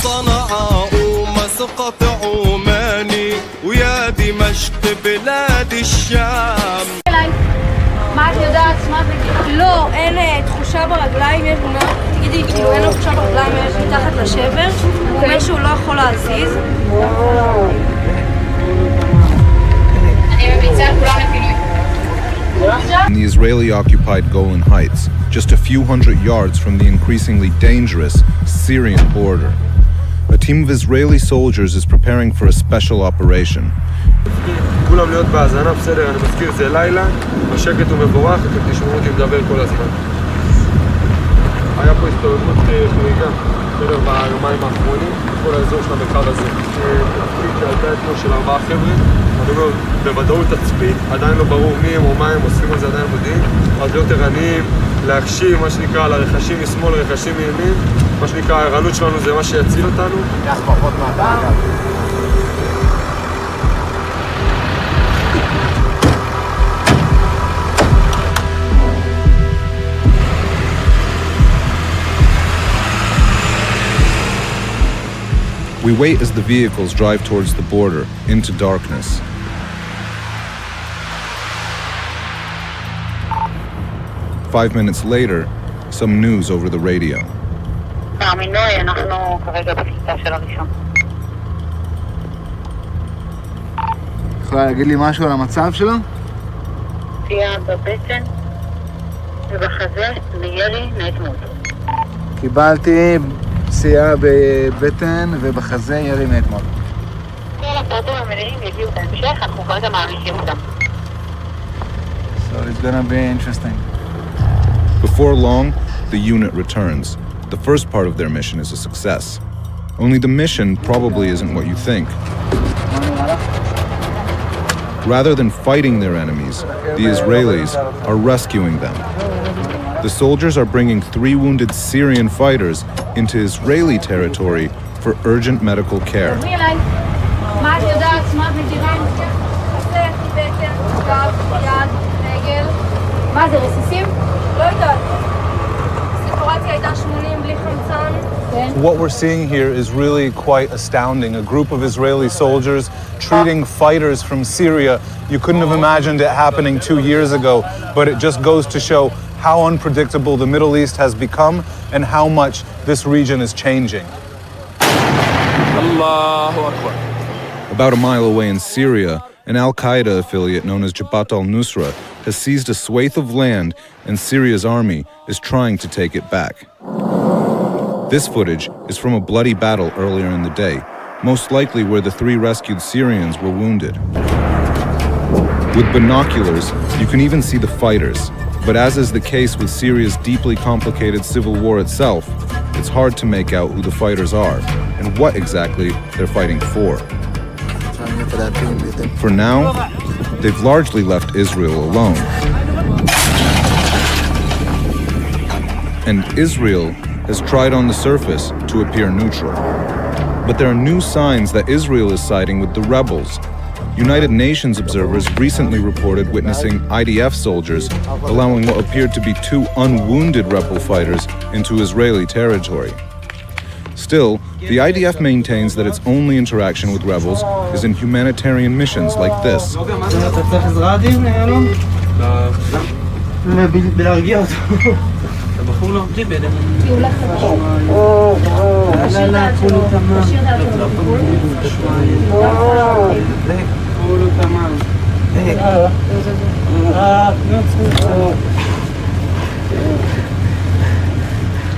صنعاء ومسقط عماني ويا دمشق بلاد الشام. In the Israeli-occupied Golan Heights, just a few hundred yards from the increasingly dangerous Syrian border. A team of Israeli soldiers is preparing for a special operation. כולם להיות בהאזנה, בסדר, אני מזכיר, זה לילה, השקט הוא מבורך, אתם תשמעו אותי מדבר כל הזמן. היה פה הסתובבות חריגה, בסדר, ביומיים האחרונים, בכל האזור של המרחב הזה. תפקיד שעלתה אתמול של 4 חבר'ה, אני אומר, בוודאות תצפית, עדיין לא ברור מי הם או מה הם, עושים על זה עדיין מודיעין, אז להיות ערניים, להקשיב, מה שנקרא, לרכשים משמאל, לרכשים מימין, מה שנקרא, הערנות שלנו זה מה שיציל אותנו. כך פחות מהדאגה. We wait as the vehicles drive towards the border, into darkness. Five minutes later, some news over the radio. אנחנו כרגע בכניסה של הראשון. יכולה להגיד לי משהו על המצב שלו? פציעה בבטן ובחזה מירי מאתמול. קיבלתי פציעה בבטן ובחזה ירי מאתמול. כל הפרטים המלאים יגיעו בהמשך, אנחנו כרגע מעריכים אותם. So it's gonna be interesting. Before long, the unit returns. The first part of their mission is a success. Only the mission probably isn't what you think. Rather than fighting their enemies, the Israelis are rescuing them. The soldiers are bringing 3 wounded Syrian fighters into Israeli territory for urgent medical care. מה את יודעת? מה מדירים? חזה, בטן, גב, יד, רגל. מה זה, רסיסים? לא יודעת. סיטואציה הייתה 80 בלי חמצן. What we're seeing here is really quite astounding. A group of Israeli soldiers treating fighters from Syria. You couldn't have imagined it happening 2 years ago, but it just goes to show how unpredictable the Middle East has become and how much this region is changing. Allahu Akbar. About a mile away in Syria, an Al-Qaida affiliate known as Jabhat al-Nusra has seized a swathe of land and Syria's army is trying to take it back. This footage is from a bloody battle earlier in the day, most likely where the 3 rescued Syrians were wounded. With binoculars, you can even see the fighters, but as is the case with Syria's deeply complicated civil war itself, it's hard to make out who the fighters are and what exactly they're fighting for. For now, they've largely left Israel alone. And Israel has tried on the surface to appear neutral. But there are new signs that Israel is siding with the rebels. United Nations observers recently reported witnessing IDF soldiers allowing what appeared to be 2 unwounded rebel fighters into Israeli territory. Still, the IDF maintains that its only interaction with rebels is in humanitarian missions like this.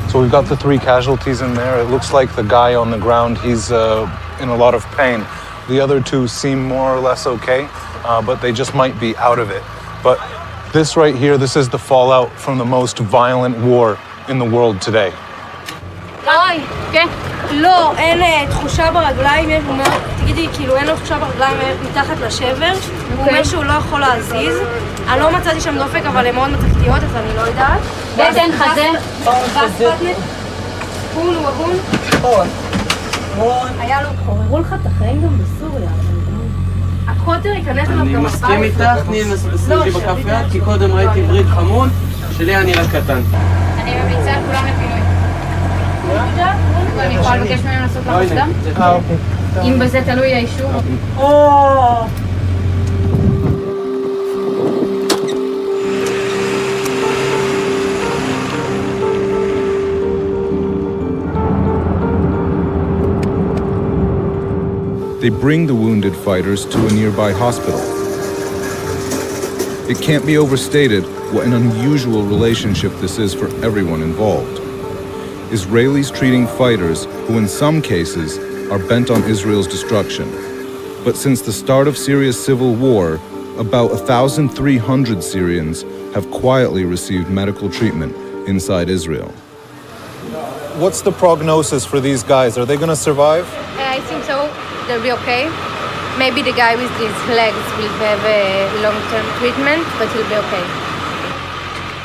So we've got the 3 casualties in there. It looks like the guy on the ground, he's in a lot of pain. The other 2 seem more or less okay, but they just might be out of it. But this right here, this is the fallout from the most violent war in the world today. אוי, כן. לא, אין תחושה ברגליים, יש אומר, תגידי, כאילו אין לו תחושה ברגליים מתחת לשבר, הוא אומר שהוא לא יכול להזיז. אני לא מצאתי שם דופק, אבל הן מאוד מתחתיות, אז אני לא יודעת. בטן, חזה. בספטנט. הון הוא ההון. הון. היה לו, חוררו לך את החיים גם בסוריה. הקוטר ייכנס אליו גם הבית. אני מסכים איתך, תני לשים לי בכף יד, כי קודם ראיתי ברית חמוד, שלי היה נראה קטן. אני ממליצה על כולם לפינוי. אני יכולה לבקש ממנו לעשות לך מוקדם? אוקיי. אם בזה תלוי האישור. They bring the wounded fighters to a nearby hospital. It can't be overstated what an unusual relationship this is for everyone involved. Israelis treating fighters who in some cases are bent on Israel's destruction. But since the start of Syria's civil war, about 1,300 Syrians have quietly received medical treatment inside Israel. What's the prognosis for these guys? Are they going to survive? I think so. They'll be okay. Maybe the guy with his legs will have a long-term treatment, but he'll be okay.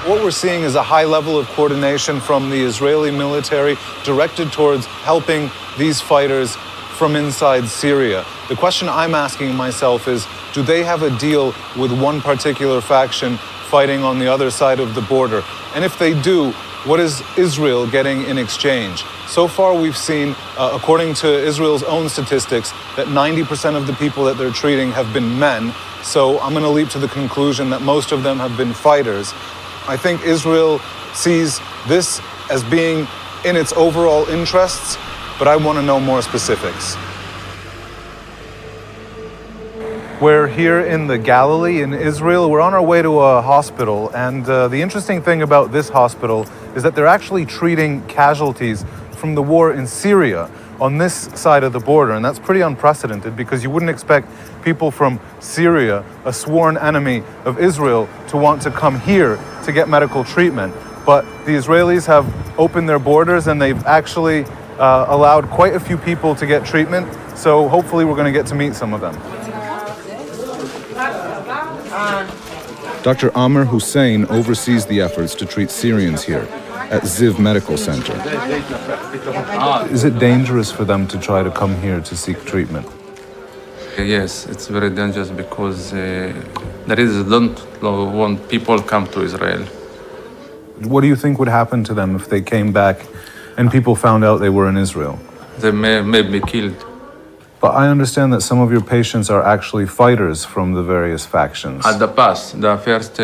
What we're seeing is a high level of coordination from the Israeli military directed towards helping these fighters from inside Syria. The question I'm asking myself is, do they have a deal with one particular faction fighting on the other side of the border? And if they do, what is Israel getting in exchange? So far we've seen, according to Israel's own statistics, that 90% of the people that they're treating have been men. So I'm going to leap to the conclusion that most of them have been fighters. I think Israel sees this as being in its overall interests, but I want to know more specifics. We're here in the Galilee in Israel. We're on our way to a hospital, and the interesting thing about this hospital is that they're actually treating casualties from the war in Syria on this side of the border, and that's pretty unprecedented because you wouldn't expect people from Syria, a sworn enemy of Israel, to want to come here to get medical treatment. But the Israelis have opened their borders and they've actually allowed quite a few people to get treatment, so hopefully we're going to get to meet some of them. Dr. Amr Hussein oversees the efforts to treat Syrians here at Ziv Medical Center. Is it dangerous for them to try to come here to seek treatment? Yes, it's very dangerous because there is don't want people come to Israel. What do you think would happen to them if they came back and people found out they were in Israel? They may be killed. But I understand that some of your patients are actually fighters from the various factions. At the past, the first,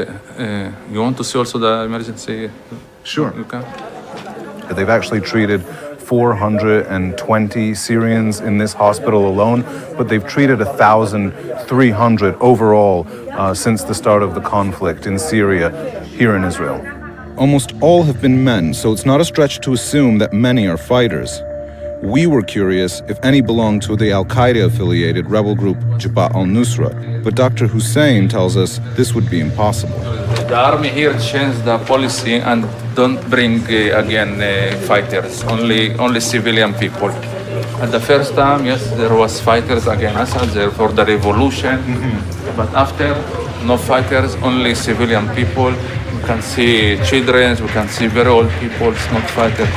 you want to see also the emergency? Sure. You can. They've actually treated 420 Syrians in this hospital alone, but they've treated 1,300 overall since the start of the conflict in Syria here in Israel. Almost all have been men, so it's not a stretch to assume that many are fighters. We were curious if any belonged to the Al-Qaeda-affiliated rebel group Jabhat al-Nusra, but Dr. Hussein tells us this would be impossible. The army here changed the policy and don't bring again fighters, only civilian people. At the first time, yes, there was fighters against Assad there for the revolution, but after, no fighters, only civilian people. We can see children, we can see very old people, it's not fighters.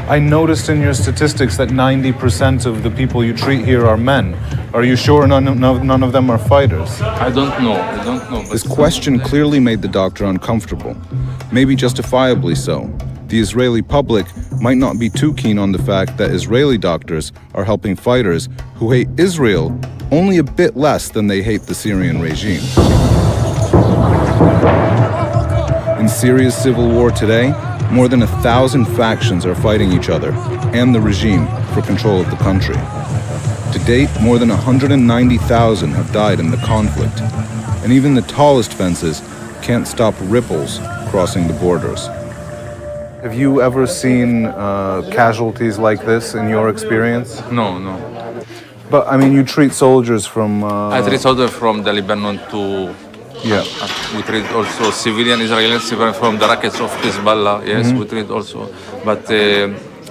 I noticed in your statistics that 90% of the people you treat here are men. Are you sure none of them are fighters? I don't know. This question clearly made the doctor uncomfortable, maybe justifiably so. The Israeli public might not be too keen on the fact that Israeli doctors are helping fighters who hate Israel only a bit less than they hate the Syrian regime. In Syria's civil war today, more than 1,000 factions are fighting each other and the regime for control of the country. To date, more than 190,000 have died in the conflict, and even the tallest fences can't stop ripples crossing the borders. Have you ever seen casualties like this in your experience? No. But I mean, you treat soldiers from... I treat soldiers from the Lebanon to... Yeah. We treat also civilian Israelis from the rockets of Hezbollah. Yes, we treat also. But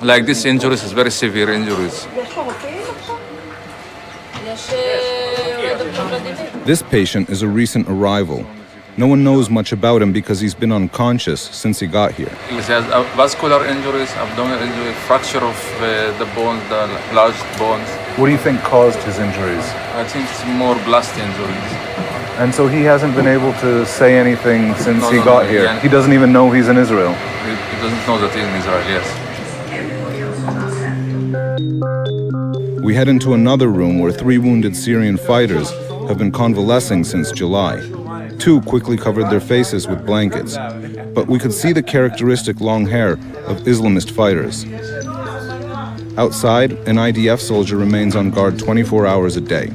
like this injuries is very severe injuries. This patient is a recent arrival. No one knows much about him because he's been unconscious since he got here. He has vascular injuries, abdominal injuries, fracture of the bones, the large bones. What do you think caused his injuries? I think it's more blast injuries. And so he hasn't been able to say anything since he got here. Yeah. He doesn't even know he's in Israel. He doesn't know that he's in Israel, yes. We head into another room where 3 wounded Syrian fighters have been convalescing since July. 2 quickly covered their faces with blankets, but we could see the characteristic long hair of Islamist fighters. Outside, an IDF soldier remains on guard 24 hours a day.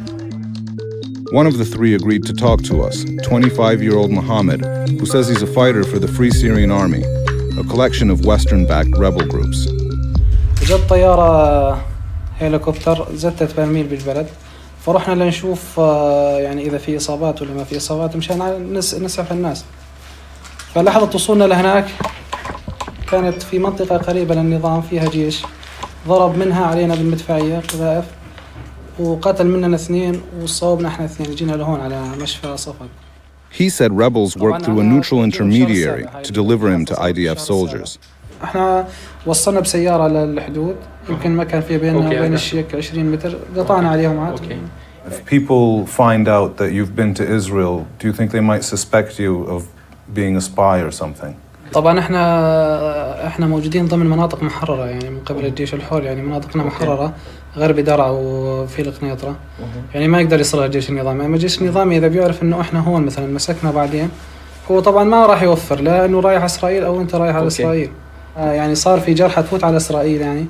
One of the 3 agreed to talk to us, 25-year-old Mohammed, who says he's a fighter for the Free Syrian Army, a collection of Western-backed rebel groups. جت طيارة هليكوبتر زتت برميل بالبلد، فرحنا لنشوف يعني إذا في إصابات ولا ما في إصابات مشان نسعف الناس. فلحظة وصولنا لهناك كانت في منطقة قريبة للنظام فيها جيش، ضرب منها علينا بالمدفعية قذائف وقتل مننا 2 وصوبنا احنا 2 جينا لهون على مشفى صفد. He said rebels worked through a neutral intermediary to deliver him to IDF soldiers. احنا وصلنا بسيارة للحدود، يمكن ما كان في بيننا وبين الشيك 20 متر، قطعنا عليهم عاد. If people find out that you've been to Israel, do you think they might suspect you of being a spy or something? طبعا احنا موجودين ضمن مناطق محررة يعني من قبل الجيش الحر، يعني مناطقنا محررة غرب درعا وفي القنيطرة، يعني ما يقدر يصلها الجيش النظامي. اما الجيش النظامي اذا بيعرف انه احنا هون مثلا مسكنا بعدين، هو طبعا ما راح يوفر لا انه رايح اسرائيل او انت رايح على اسرائيل. يعني صار في جرحى تفوت على اسرائيل يعني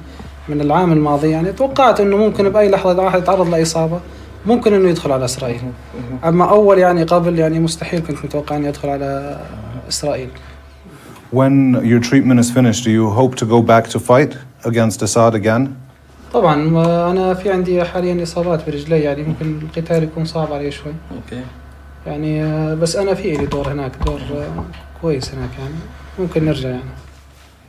من العام الماضي، يعني توقعت انه ممكن باي لحظة واحد يتعرض لاصابة ممكن انه يدخل على اسرائيل. اما اول يعني قبل يعني مستحيل كنت متوقع انه يدخل على اسرائيل. When your treatment is finished, do you hope to go back to fight against Assad again? طبعا انا في عندي حاليا اصابات برجلي، يعني ممكن القتال يكون صعب علي شوي. يعني بس انا في لي دور هناك، دور كويس هناك، يعني ممكن نرجع يعني.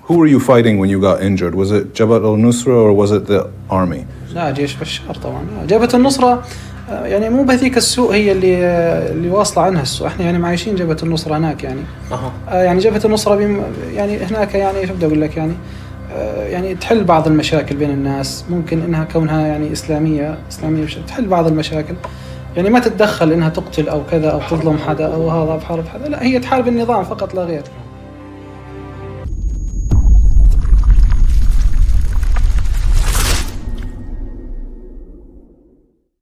Who were you fighting when you got injured? Was it Jabhat al-Nusra or was it the army? لا جيش بشار طبعا. جبهة النصرة يعني مو بهذيك السوء هي اللي واصلة عنها السوء، احنا يعني معايشين جبهة النصرة هناك يعني. يعني جبهة النصرة يعني هناك يعني شو بدي اقول لك يعني تحل بعض المشاكل بين الناس، ممكن انها كونها يعني اسلامية تحل بعض المشاكل، يعني ما تتدخل انها تقتل او كذا او تظلم حدا او هذا بحرب حدا، لا هي تحارب النظام فقط لا غير.